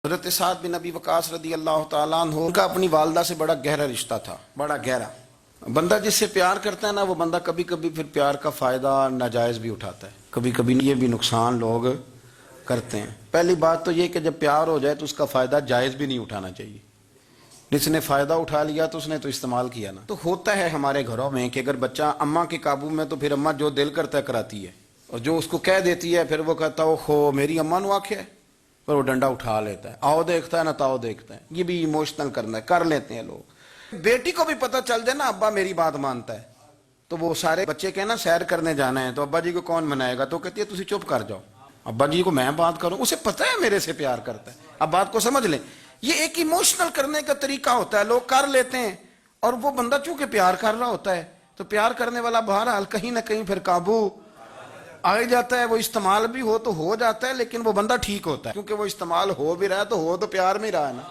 حضرت سعد بن ابی وقاص رضی اللہ تعالیٰ عنہ، ان کا اپنی والدہ سے بڑا گہرا رشتہ تھا، بڑا گہرا۔ بندہ جس سے پیار کرتا ہے نا، وہ بندہ کبھی کبھی پھر پیار کا فائدہ ناجائز بھی اٹھاتا ہے، کبھی کبھی یہ بھی نقصان لوگ کرتے ہیں۔ پہلی بات تو یہ کہ جب پیار ہو جائے تو اس کا فائدہ جائز بھی نہیں اٹھانا چاہیے۔ جس نے فائدہ اٹھا لیا تو اس نے تو استعمال کیا نا۔ تو ہوتا ہے ہمارے گھروں میں کہ اگر بچہ اماں کے قابو میں تو پھر اماں جو دل کرتا ہے کراتی ہے، اور جو اس کو کہہ دیتی ہے پھر وہ کہتا ہے اوہو میری اماں نو آکھیا ہے، اور وہ ڈنڈا اٹھا لیتا ہے، آؤ دیکھتا ہے نہ تاؤ دیکھتا ہے۔ یہ بھی ایموشنل کرنا ہے، کر لیتے ہیں لوگ۔ بیٹی کو بھی پتہ چل جائے نا ابا میری بات مانتا ہے، تو وہ سارے بچے کہنا سیر کرنے جانا ہے تو ابا جی کو کون منائے گا، تو کہتی ہے تسی چپ کر جاؤ، ابا جی کو میں بات کروں، اسے پتہ ہے میرے سے پیار کرتا ہے۔ اب بات کو سمجھ لیں، یہ ایک ایموشنل کرنے کا طریقہ ہوتا ہے، لوگ کر لیتے ہیں، اور وہ بندہ چونکہ پیار کر رہا ہوتا ہے تو پیار کرنے والا بہرحال کہیں نہ کہیں پھر قابو آ جاتا ہے۔ وہ استعمال بھی ہو تو ہو جاتا ہے، لیکن وہ بندہ ٹھیک ہوتا ہے، کیونکہ وہ استعمال ہو بھی رہا ہے تو ہو تو پیار میں رہا ہے نا،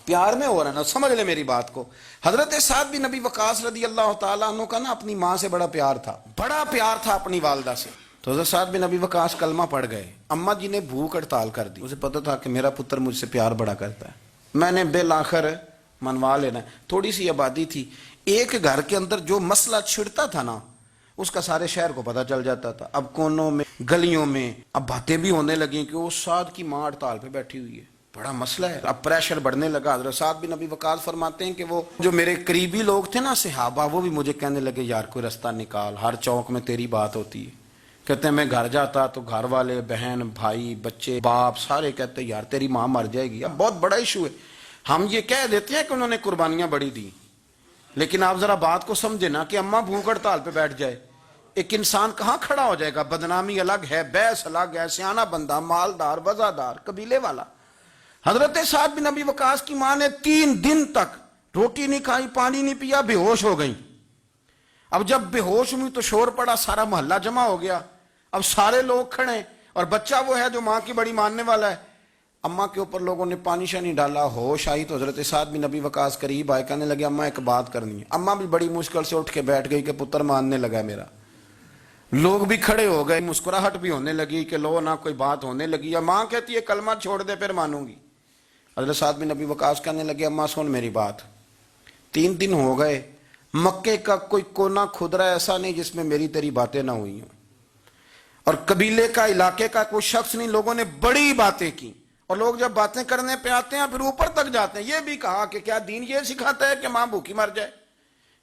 پیار میں ہو رہا ہے نا۔ سمجھ لے میری بات کو۔ حضرت سعد بن ابی وقاص رضی اللہ تعالیٰ عنہ کا نا اپنی ماں سے بڑا پیار تھا، بڑا پیار تھا اپنی والدہ سے۔ تو حضرت سعد بن ابی وقاص کلمہ پڑھ گئے، اماں جی نے بھوک ہڑتال کر دی، اسے پتہ تھا کہ میرا پتر مجھ سے پیار بڑا کرتا ہے، میں نے بالآخر منوا لینا ہے۔ تھوڑی سی آبادی تھی، ایک گھر کے اندر جو مسئلہ چھڑتا تھا نا اس کا سارے شہر کو پتہ چل جاتا تھا۔ اب کونوں میں گلیوں میں اب باتیں بھی ہونے لگیں کہ وہ سعد کی ماں ہڑتال پہ بیٹھی ہوئی ہے، بڑا مسئلہ ہے۔ اب پریشر بڑھنے لگا۔ حضرت سعد بن ابی وقاص فرماتے ہیں کہ وہ جو میرے قریبی لوگ تھے نا صحابہ، وہ بھی مجھے کہنے لگے یار کوئی رستہ نکال، ہر چوک میں تیری بات ہوتی ہے۔ کہتے ہیں میں گھر جاتا تو گھر والے بہن بھائی بچے باپ سارے کہتے ہیں یار تیری ماں مر جائے گی۔ اب بہت بڑا ایشو ہے، ہم یہ کہہ دیتے ہیں کہ انہوں نے قربانیاں بڑی دی، لیکن آپ ذرا بات کو سمجھے نا کہ اماں بھوک ہڑتال پہ بیٹھ جائے، ایک انسان کہاں کھڑا ہو جائے گا؟ بدنامی الگ ہے، بحث الگ ہے، سیانہ بندہ مالدار وزادار قبیلے والا۔ حضرت سعد بن ابی وقاص کی ماں نے 3 دن تک روٹی نہیں کھائی، پانی نہیں پیا، بے ہوش ہو گئی۔ اب جب بے ہوش ہوئی تو شور پڑا، سارا محلہ جمع ہو گیا، اب سارے لوگ کھڑے، اور بچہ وہ ہے جو ماں کی بڑی ماننے والا ہے۔ اماں کے اوپر لوگوں نے پانی شانی ڈالا، ہوش آئی تو حضرت سعد بن ابی وقاص قریب آئے، کہنے لگے اماں ایک بات کرنی ہے۔ اماں بھی بڑی مشکل سے اٹھ کے بیٹھ گئی کہ پتر ماننے لگا میرا۔ لوگ بھی کھڑے ہو گئے، مسکراہٹ بھی ہونے لگی کہ لو نہ کوئی بات ہونے لگی۔ ماں کہتی ہے کلمہ چھوڑ دے پھر مانوں گی۔ حضرت سعد بن ابی وقاص کہنے لگے اماں سن میری بات، 3 دن ہو گئے، مکے کا کوئی کونا کھدرا ایسا نہیں جس میں میری تیری باتیں نہ ہوئی ہوں، اور قبیلے کا علاقے کا کوئی شخص نہیں، لوگوں نے بڑی باتیں کی، اور لوگ جب باتیں کرنے پہ آتے ہیں پھر اوپر تک جاتے ہیں۔ یہ بھی کہا کہ کیا دین یہ سکھاتا ہے کہ ماں بھوکی مر جائے؟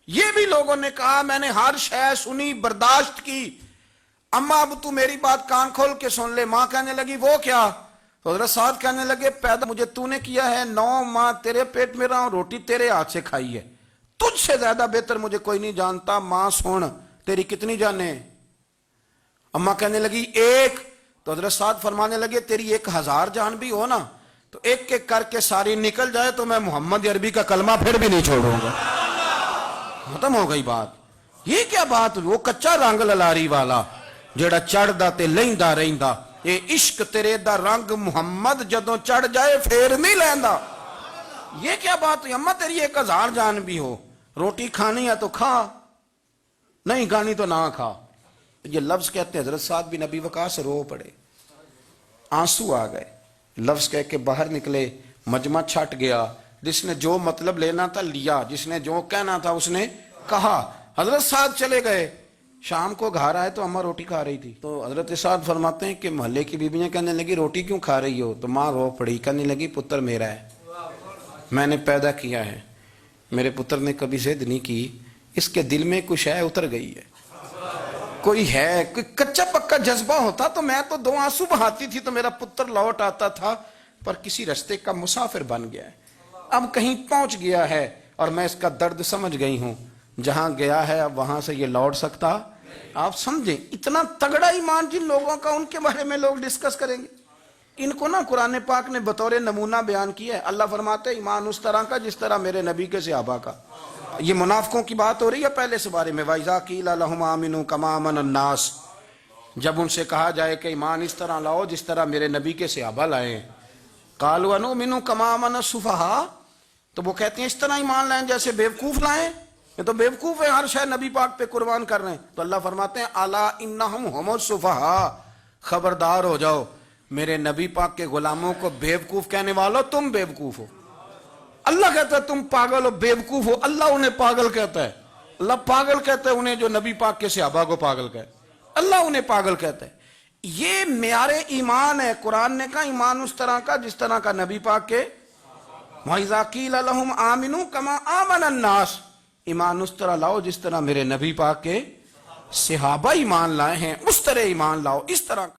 یہ بھی لوگوں نے کہا، میں نے ہر شے سنی برداشت کی، اماں اب تو میری بات کان کھول کے سن لے۔ ماں کہنے لگی وہ کیا؟ تو حضرت سعد کہنے لگے پیدا مجھے تو نے کیا ہے، 9 ماہ تیرے پیٹ میں رہا ہوں، روٹی تیرے ہاتھ سے کھائی ہے، تجھ سے زیادہ بہتر مجھے کوئی نہیں جانتا۔ ماں سن تیری کتنی جانیں؟ اماں کہنے لگی 1۔ تو حضرت سعد فرمانے لگے تیری 1000 جان بھی ہو نا تو ایک ایک کر کے ساری نکل جائے تو میں محمد عربی کا کلمہ پھر بھی نہیں چھوڑوں گا۔ ختم ہو گئی بات۔ یہ کیا بات؟ وہ کچا رنگ للاری والا جیڑا چڑھدا تے لیندا رہندا، اے عشق تیرے دا رنگ محمد جدوں چڑھ جائے پھر نہیں لیندا۔ یہ کیا بات ہوئی؟ اماں تیری 1000 جان بھی ہو، روٹی کھانی ہے تو کھا، نہیں کھانی تو نہ کھا۔ یہ لفظ کہتے ہیں حضرت سعد بن ابی وقاص رو پڑے، آنسو آ گئے، لفظ کہہ کے باہر نکلے، مجمع چھٹ گیا، جس نے جو مطلب لینا تھا لیا، جس نے جو کہنا تھا اس نے کہا۔ حضرت سعد چلے گئے، شام کو گھر آئے تو اماں روٹی کھا رہی تھی۔ تو حضرت سعد فرماتے ہیں کہ محلے کی بیویاں کہنے لگی روٹی کیوں کھا رہی ہو؟ تو ماں رو پڑی، کہنے لگی پتر میرا ہے، میں نے پیدا کیا ہے، میرے پتر نے کبھی ضد نہیں کی، اس کے دل میں کچھ ہے اتر گئی ہے، کوئی ہے، کوئی کچا پکا جذبہ ہوتا تو میں تو 2 آنسو بہاتی تھی تو میرا پتر لوٹ آتا تھا، پر کسی رستے کا مسافر بن گیا ہے، اب کہیں پہنچ گیا ہے، اور میں اس کا درد سمجھ گئی ہوں، جہاں گیا ہے اب وہاں سے یہ لوٹ سکتا۔ آپ سمجھیں اتنا تگڑا ایمان جن لوگوں کا، ان کے بارے میں لوگ ڈسکس کریں گے۔ ان کو نا قرآن پاک نے بطور نمونہ بیان کیا ہے۔ اللہ فرماتے ہیں ایمان اس طرح کا جس طرح میرے نبی کے صحابہ کا۔ یہ منافقوں کی بات ہو رہی ہے پہلے سے بارے میں، وَإِذَا قِيلَ لَهُمْ آمِنُوا كَمَا آمَنَ النَّاسُ، جب ان سے کہا جائے کہ ایمان اس طرح لاؤ جس طرح میرے نبی کے صحابہ لائے، قَالُوا أَنُؤْمِنُ كَمَا آمَنَ السُّفَهَاءُ، تو وہ کہتے ہیں اس طرح ایمان لائیں جیسے بیوقوف لائیں، یہ تو بیوقوف ہے، ہر شے نبی پاک پہ قربان کر رہے ہیں۔ تو اللہ فرماتے ہیں الا انہم ہم السفہاء، خبردار ہو جاؤ، میرے نبی پاک کے غلاموں کو بیوقوف کہنے والو تم بیوقوف ہو. اللہ کہتا ہے تم پاگل ہو بیوقوف ہو. اللہ انہیں پاگل کہتا ہے. اللہ پاگل کہتا ہے انہیں جو نبی پاک کے صحابہ کو پاگل کہتا ہے. اللہ انہیں پاگل کہتا ہے. یہ معیار ایمان ہے. قرآن نے کہا ایمان اس طرح کا جس طرح کا نبی پاک کے وَإِذَا قِيلَ لَهُمْ آمِنُوا كَمَا آمَنَ النَّاسُ. ایمان اس طرح لاؤ جس طرح میرے نبی پاک کے صحابہ ایمان لائے ہیں, اس طرح ایمان لاؤ. اس طرح